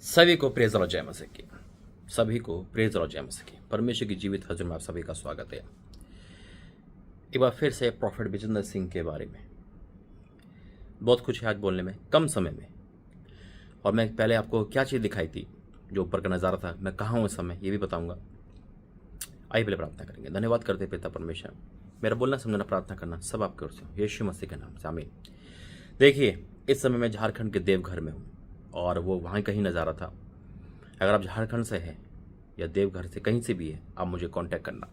सभी को प्रेज और जय मसीह की। सभी को प्रेज और जय मसीह की। परमेश्वर की जीवित हजूर में आप सभी का स्वागत है। एक बार फिर से प्रॉफिट विजेंद्र सिंह के बारे में बहुत कुछ है आज बोलने में, कम समय में। और मैं पहले आपको क्या चीज़ दिखाई थी, जो ऊपर का नज़ारा था, मैं कहाँ हूँ इस समय ये भी बताऊँगा। आइए पहले प्रार्थना करेंगे। धन्यवाद करते पिता परमेश्वर, मेरा बोलना समझना प्रार्थना करना सब आपके ओर से हो, यीशु मसीह के नाम से आमीन। देखिए, इस समय मैं झारखंड के देवघर में हूँ और वो वहाँ कहीं नज़ारा था। अगर आप झारखंड से हैं या देवघर से कहीं से भी है, आप मुझे कांटेक्ट करना,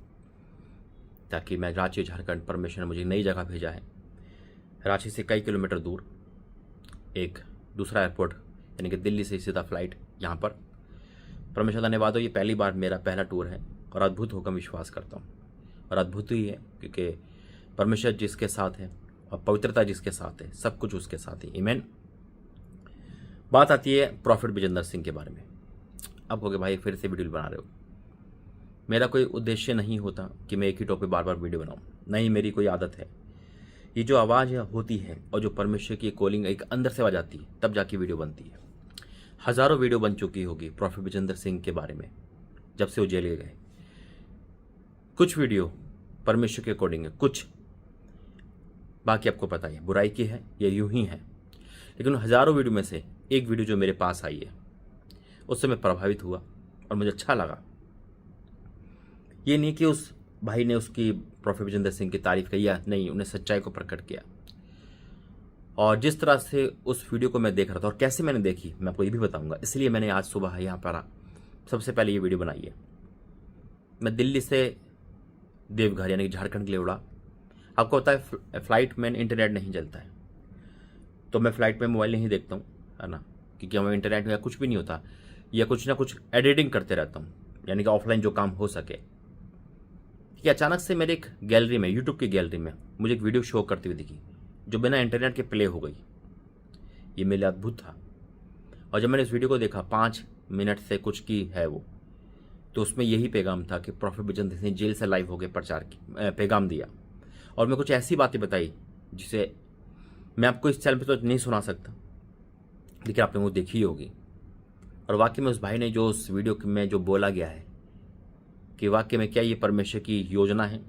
ताकि मैं रांची झारखंड, परमेश्वर ने मुझे नई जगह भेजा है। रांची से कई किलोमीटर दूर एक दूसरा एयरपोर्ट, यानी कि दिल्ली से सीधा फ्लाइट यहाँ पर। परमेश्वर धन्यवाद हो, ये पहली बार मेरा पहला टूर है और अद्भुत होगा, विश्वास करता हूँ। और अद्भुत ही है क्योंकि परमेश्वर जिसके साथ है और पवित्रता जिसके साथ है, सब कुछ उसके साथ ही। आमीन। बात आती है प्रॉफिट विजेंद्र सिंह के बारे में। अब हो गए भाई फिर से वीडियो बना रहे हो। मेरा कोई उद्देश्य नहीं होता कि मैं एक ही टॉपिक बार बार वीडियो बनाऊं, नहीं, मेरी कोई आदत है। ये जो आवाज़ होती है और जो परमेश्वर की कॉलिंग एक अंदर से आवाज़ आती है, तब जाके वीडियो बनती है। हज़ारों वीडियो बन चुकी होगी प्रॉफिट विजेंद्र सिंह के बारे में, जब से वो जेल गए। कुछ वीडियो परमेश्वर के अकॉर्डिंग है, कुछ बाकी आपको पता है बुराई की है या यूं ही है। लेकिन हज़ारों वीडियो में से एक वीडियो जो मेरे पास आई है, उससे मैं प्रभावित हुआ और मुझे अच्छा लगा। ये नहीं कि उस भाई ने उसकी प्रॉफिट विजेंद्र सिंह की तारीफ की या नहीं, उन्हें सच्चाई को प्रकट किया। और जिस तरह से उस वीडियो को मैं देख रहा था और कैसे मैंने देखी, मैं आपको ये भी बताऊंगा। इसलिए मैंने आज सुबह यहाँ पर सबसे पहले ये वीडियो बनाई है। मैं दिल्ली से देवघर यानी कि झारखंड के लिए उड़ा। आपको पता है फ्लाइट में इंटरनेट नहीं चलता है, तो मैं फ़्लाइट में मोबाइल नहीं देखता हूँ, है ना, क्योंकि हमें इंटरनेट या कुछ भी नहीं होता, या कुछ ना कुछ एडिटिंग करते रहता हूँ, यानी कि ऑफलाइन जो काम हो सके। कि अचानक से मेरे एक गैलरी में, यूट्यूब की गैलरी में मुझे एक वीडियो शो करती हुई दिखी, जो बिना इंटरनेट के प्ले हो गई। ये मेरे लिए अद्भुत था। और जब मैंने इस वीडियो को देखा, 5 मिनट से कुछ की है वो, तो उसमें यही पैगाम था कि प्रॉफिट विजेंद्र सिंह जेल से लाइव होकर प्रचार की पैगाम दिया। और मैं कुछ ऐसी बातें बताई जिसे मैं आपको इस चैनल पे तो नहीं सुना सकता, लेकिन आपने वो देखी होगी। और वाकई में उस भाई ने जो उस वीडियो में जो बोला गया है कि वाकई में क्या ये परमेश्वर की योजना है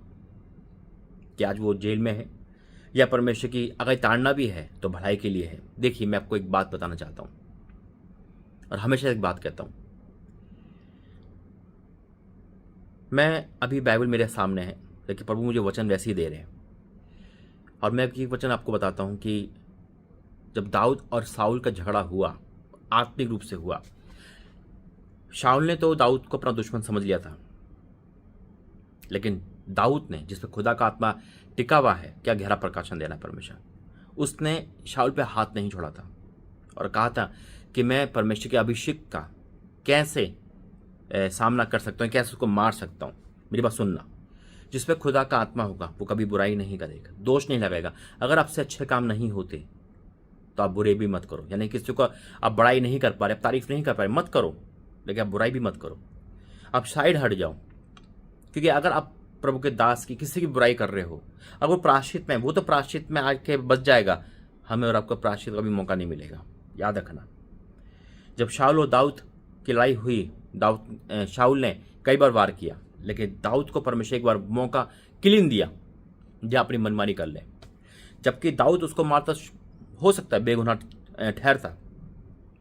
कि आज वो जेल में है, या परमेश्वर की अगर ताड़ना भी है तो भलाई के लिए है। देखिए, मैं आपको एक बात बताना चाहता हूँ और हमेशा एक बात कहता हूँ। मैं अभी बाइबल मेरे सामने है, लेकिन प्रभु मुझे वचन वैसे ही दे रहे हैं। और मैं एक वचन आपको बताता हूं कि जब दाऊद और साउल का झगड़ा हुआ, आत्मिक रूप से हुआ, शाऊल ने तो दाऊद को अपना दुश्मन समझ लिया था, लेकिन दाऊद ने, जिस पर खुदा का आत्मा टिका हुआ है, क्या गहरा प्रकाशन देना परमेश्वर, उसने शाऊल पे हाथ नहीं छोड़ा था और कहा था कि मैं परमेश्वर के अभिषेक का कैसे सामना कर सकता हूँ, कैसे उसको मार सकता हूँ। मेरी बात सुनना, जिस पे खुदा का आत्मा होगा वो कभी बुराई नहीं करेगा, दोष नहीं लगाएगा। अगर आपसे अच्छे काम नहीं होते तो आप बुरे भी मत करो, यानी किसी को आप बड़ाई नहीं कर पा रहे, आप तारीफ नहीं कर पा रहे, मत करो, लेकिन आप बुराई भी मत करो। आप साइड हट जाओ, क्योंकि अगर आप प्रभु के दास की किसी की बुराई कर रहे हो, अगर वो प्रायश्चित में, वो तो प्रायश्चित में आके बच जाएगा, हमें और आपको प्रायश्चित का भी मौका नहीं मिलेगा। याद रखना, जब शाऊल और दाऊद की लड़ाई हुई, शाऊल ने कई बार वार किया, लेकिन दाऊद को परमेश्वर एक बार मौका क्लीन दिया, जो अपनी मनमानी कर ले। जबकि दाऊद उसको मारता हो सकता है बेगुनाह ठहरता,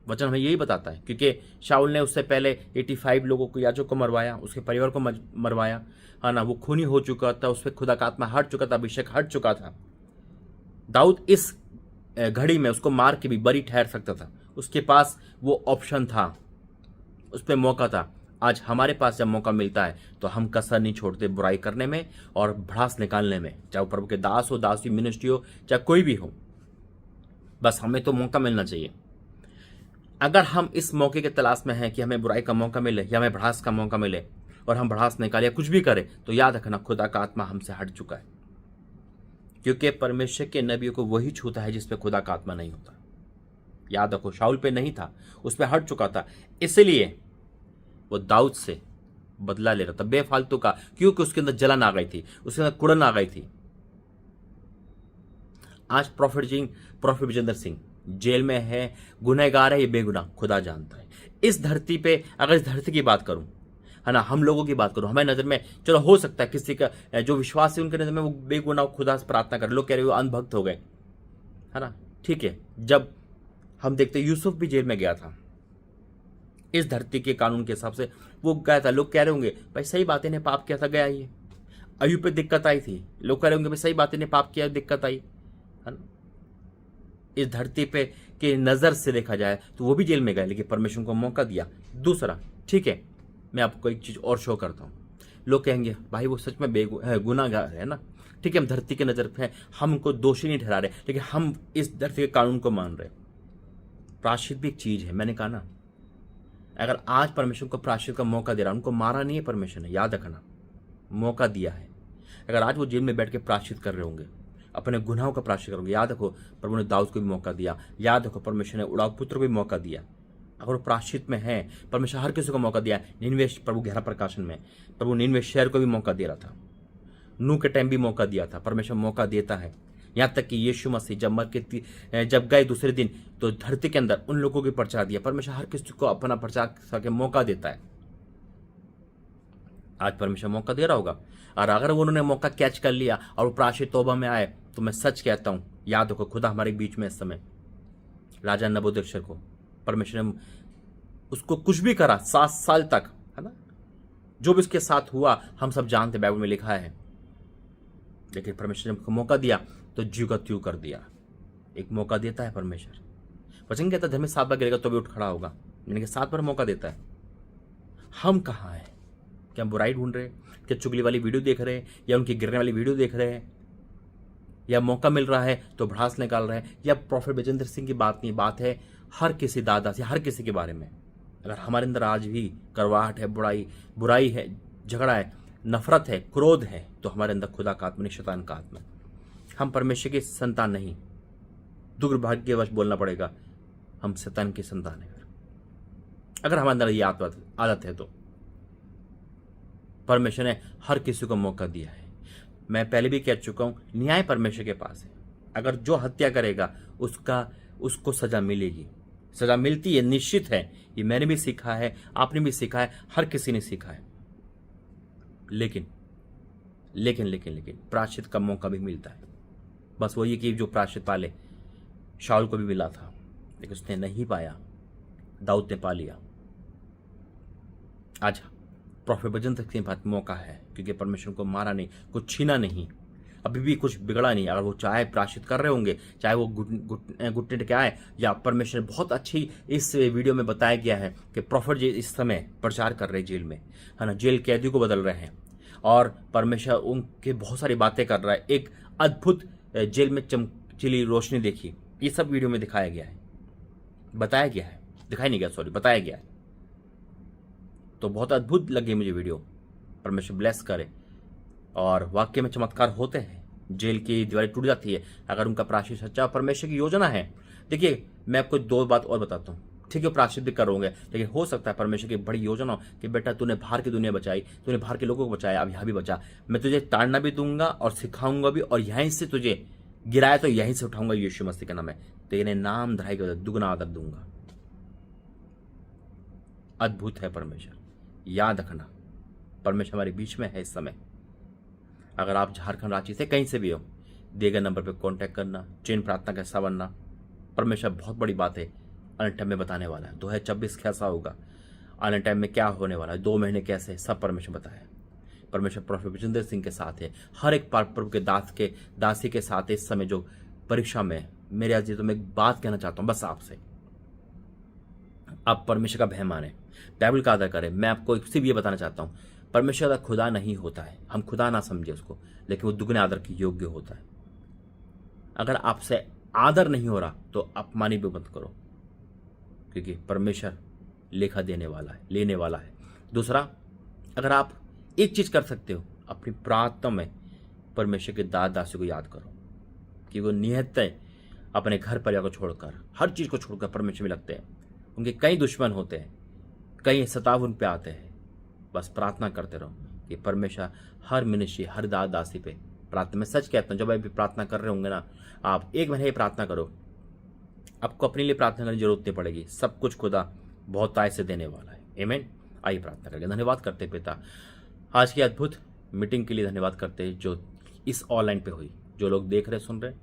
वचन हमें यही बताता है, क्योंकि शाऊल ने उससे पहले 85 लोगों को, याजक को मरवाया, उसके परिवार को मरवाया, है ना। वो खूनी हो चुका था, उस पर खुदा का आत्मा हट चुका था, अभिषेक हट चुका था। दाऊद इस घड़ी में उसको मार के भी बरी ठहर सकता था, उसके पास वो ऑप्शन था, उस पर मौका था। आज हमारे पास जब मौका मिलता है तो हम कसर नहीं छोड़ते बुराई करने में और भड़ास निकालने में, चाहे वो प्रभु के दास हो, दासी, मिनिस्ट्री हो, चाहे कोई भी हो। बस हमें तो मौका मिलना चाहिए। अगर हम इस मौके के तलाश में हैं कि हमें बुराई का मौका मिले या हमें भड़ास का मौका मिले और हम भड़ास निकाले या कुछ भी करें, तो याद रखना खुदा का आत्मा हमसे हट चुका है, क्योंकि परमेश्वर के नबियों को वही छूता है जिस पे खुदा का आत्मा नहीं होता। याद रखो, शाऊल पे नहीं था, उस पर हट चुका था, इसलिए वो दाऊद से बदला ले रहा था बेफालतू का, क्योंकि उसके अंदर जलन आ गई थी, उसके अंदर कुड़न आ गई थी। आज प्रॉफिट विजेंद्र सिंह जेल में है, गुनहगार है, ये बेगुनाह, खुदा जानता है। इस धरती पे अगर इस धरती की बात करूं, है ना, हम लोगों की बात करूं, हमारी नज़र में चलो हो सकता है किसी का जो विश्वास है उनके नज़र में वो बेगुनाह खुदा से प्रार्थना कर, लोग कह रहे हो अंधभक्त हो गए, है ना, ठीक है। जब हम देखते यूसुफ भी जेल में गया था, इस धरती के कानून के हिसाब से वो गया था, लोग कह रहे होंगे भाई सही बात है, ने पाप किया था, गया ही। अय्यूब पे दिक्कत आई थी, लोग कह रहे होंगे भाई सही बात है, ने पाप किया, दिक्कत आई, है ना। इस धरती पे के नज़र से देखा जाए तो वो भी जेल में गए, लेकिन परमेश्वर को मौका दिया। दूसरा, ठीक है, मैं आपको एक चीज़ और शो करता हूँ। लोग कहेंगे भाई वो सच में गुनाहगार है ना, ठीक है, हम धरती के नज़र पे हम उनको दोषी नहीं ठहरा रहे, लेकिन हम इस धरती के कानून को मान रहे। प्रायश्चित भी एक चीज़ है, मैंने कहा ना, अगर आज परमेश्वर को प्रायश्चित का मौका दे रहा, उनको मारा नहीं है परमेश्वर ने, याद रखना, मौका दिया है। अगर आज वो जेल में बैठ के प्रायश्चित कर रहे होंगे, अपने गुनाहों का प्रायश्चित करोगे, याद रखो प्रभु ने दाऊद को भी मौका दिया, याद रखो परमेश्वर ने उड़ाऊ पुत्र को भी मौका दिया। अगर वो प्रायश्चित में है, परमेश्वर हर किसी को मौका दिया। निन्वे, प्रभु गहरा प्रकाशन में प्रभु निन्वे शहर को भी मौका दे रहा था, नूह के टाइम भी मौका दिया था, परमेश्वर मौका देता है। यहाँ तक कि यीशु मसीह जब गए दूसरे दिन तो धरती के अंदर उन लोगों की प्रचार दिया, परमेश्वर हर किसी को अपना प्रचार करके मौका देता है। आज परमेश्वर मौका दे रहा होगा, और अगर उन्होंने मौका कैच कर लिया और वो प्रायश्चित तौबा में आए, तो मैं सच कहता हूं, याद रखो खुदा हमारे बीच में इस समय राजा नबूकदनेस्सर को परमेश्वर ने उसको कुछ भी करा 7 साल तक, है ना, जो भी उसके साथ हुआ हम सब जानते, बाइबल में लिखा है। लेकिन परमेश्वर ने मौका दिया तो ज्यों का त्यों कर दिया। एक मौका देता है परमेश्वर, वचन कहता है धर्मी 7 बार गिरेगा तो भी उठ खड़ा होगा, यानी कि 7 बार मौका देता है। हम कहाँ हैं? क्या बुराई ढूंढ रहे हैं? क्या चुगली वाली वीडियो देख रहे हैं, या उनकी गिरने वाली वीडियो देख रहे हैं, या मौका मिल रहा है तो भड़ास निकाल रहे हैं? या प्रोफेट बजेंद्र सिंह की बात नहीं, बात है हर किसी दादा से, हर किसी के बारे में। अगर हमारे अंदर आज भी करवाहट है, बुराई है, झगड़ा है, नफरत है, क्रोध है, तो हमारे अंदर खुदा का आत्मा नहीं, शैतान का आत्मा। हम परमेश्वर की संतान नहीं, दुर्भाग्यवश बोलना पड़ेगा, हम शैतान की संतान है। अगर हमारे अंदर ये आदत है तो परमेश्वर ने हर किसी को मौका दिया है। मैं पहले भी कह चुका हूं, न्याय परमेश्वर के पास है। अगर जो हत्या करेगा उसको सजा मिलेगी, सजा मिलती है, निश्चित है। ये मैंने भी सीखा है, आपने भी सीखा है, हर किसी ने सीखा है। लेकिन लेकिन लेकिन लेकिन प्रायश्चित का मौका भी मिलता है। बस वो ये कि जो प्रायश्चित पाले शाऊल को भी मिला था, लेकिन उसने नहीं पाया, दाऊद ने पा लिया। आज प्रोफेट बजेंद्र सिंह के पास मौका है, क्योंकि परमेश्वर को मारा नहीं, कुछ छीना नहीं, अभी भी कुछ बिगड़ा नहीं। अगर वो चाहे प्रायश्चित कर रहे होंगे, चाहे वो घुटने टेके आए, या परमेश्वर बहुत अच्छी इस वीडियो में बताया गया है कि प्रोफेट जी इस समय प्रचार कर रहे जेल में, है ना, जेल कैदियों को बदल रहे हैं, और परमेश्वर उनके बहुत सारी बातें कर रहा है। एक अद्भुत जेल में चमकीली रोशनी देखी, ये सब वीडियो में दिखाया गया है, बताया गया है, दिखाई नहीं गया, सॉरी, बताया गया है। तो बहुत अद्भुत लगी मुझे वीडियो, परमेश्वर ब्लेस करे। और वाक्य में चमत्कार होते हैं, जेल की दीवारें टूट जाती है अगर उनका प्रायश्चित सच्चा परमेश्वर की योजना है। देखिए, मैं आपको 2 बात और बताता हूँ, ठीक है, प्रायश्चित भी करोगे, लेकिन हो सकता है परमेश्वर की बड़ी योजना हो कि बेटा तूने बाहर की दुनिया बचाई, तूने बाहर के लोगों को बचाया, अब यहाँ भी बचा, मैं तुझे ताड़ना भी दूंगा और सिखाऊंगा भी, और यहीं से तुझे गिराया तो यहीं से उठाऊंगा, यीशु मसीह का नाम है, तेरे नाम धराई के दुगना आदर दूंगा। अद्भुत है परमेश्वर, याद रखना, परमेश्वर हमारे बीच में है इस समय। अगर आप झारखंड, रांची से कहीं से भी हो, दिए गए नंबर पर कांटेक्ट करना, चेन प्रार्थना का हिस्सा बनना। परमेश्वर बहुत बड़ी बात है आने टाइम में बताने वाला है। 2024 कैसा होगा, आने टाइम में क्या होने वाला है, 2 महीने कैसे, सब परमेश्वर बताया। परमेश्वर प्रोफेट बजेंद्र सिंह के साथ है, हर एक प्रभु के दासी के साथ इस समय जो परीक्षा में। मेरे आज तो मैं एक बात कहना चाहता हूँ बस आपसे, आप परमेश्वर का भय माने, बाइबल का आदर करें। मैं आपको सिर्फ ये बताना चाहता हूँ, परमेश्वर का खुदा नहीं होता है, हम खुदा ना समझे उसको, लेकिन वो दुगने आदर के योग्य होता है। अगर आपसे आदर नहीं हो रहा तो अपमानित भी मत करो, क्योंकि परमेश्वर लेखा देने वाला है, लेने वाला है। दूसरा, अगर आप एक चीज कर सकते हो, अपनी प्रार्थना में परमेश्वर के दासी को याद करो, कि वो निहत्ते अपने घर परिवार को छोड़कर, हर चीज को छोड़कर परमेश्वर में लगते हैं। उनके कई दुश्मन होते हैं, कई सताव उन पे आते हैं। बस प्रार्थना करते रहो कि परमेश्वर हर मिनिस्ट्री, हर दासी पे प्रार्थना। मैं सच कहता हूँ, जब आप प्रार्थना कर रहे होंगे ना, आप 1 महीने प्रार्थना करो, आपको अपने लिए प्रार्थना करने की जरूरत नहीं पड़ेगी, सब कुछ खुदा बहुतायत से देने वाला है। आमीन। आइए प्रार्थना करके धन्यवाद करते पिता, आज की अद्भुत मीटिंग के लिए धन्यवाद करते जो इस ऑनलाइन पे हुई, जो लोग देख रहे सुन रहे,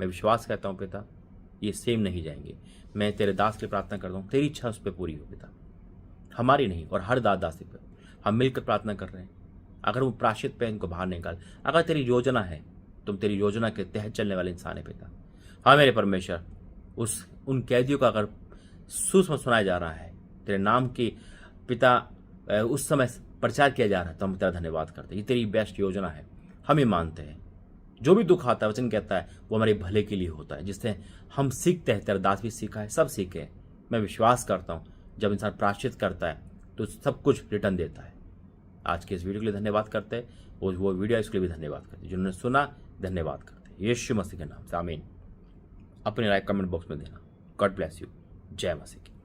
मैं विश्वास करता हूँ पिता ये सेम नहीं जाएंगे। मैं तेरे दास के लिए प्रार्थना करता हूँ, तेरी इच्छा उस पर पूरी हो पिता, हमारी नहीं, और हर दासी पर हम मिलकर प्रार्थना कर रहे हैं। अगर वो प्राश्चित पे इनको बाहर निकाल, अगर तेरी योजना है, तुम तेरी योजना के तहत चलने वाले इंसान है पिता। हाँ मेरे परमेश्वर, उन कैदियों का अगर सुसमाचार सुनाया जा रहा है, तेरे नाम की पिता उस समय प्रचार किया जा रहा है, तो हम तेरा धन्यवाद करते हैं। ये तेरी बेस्ट योजना है, हम ये मानते हैं। जो भी दुख आता है, वचन कहता है वो हमारे भले के लिए होता है, जिससे हम सीखते हैं। तेरा दास भी सीखा है, सब सीखे हैं। मैं विश्वास करता हूँ जब इंसान प्रायश्चित करता है तो सब कुछ रिटर्न देता है। आज के इस वीडियो के लिए धन्यवाद करते हैं, वो वीडियो इसके लिए भी धन्यवाद करते हैं जिन्होंने सुना, धन्यवाद करते हैं यीशु मसीह के नाम से, आमीन। अपनी राय कमेंट बॉक्स में देना। God bless you. जय मसीह की।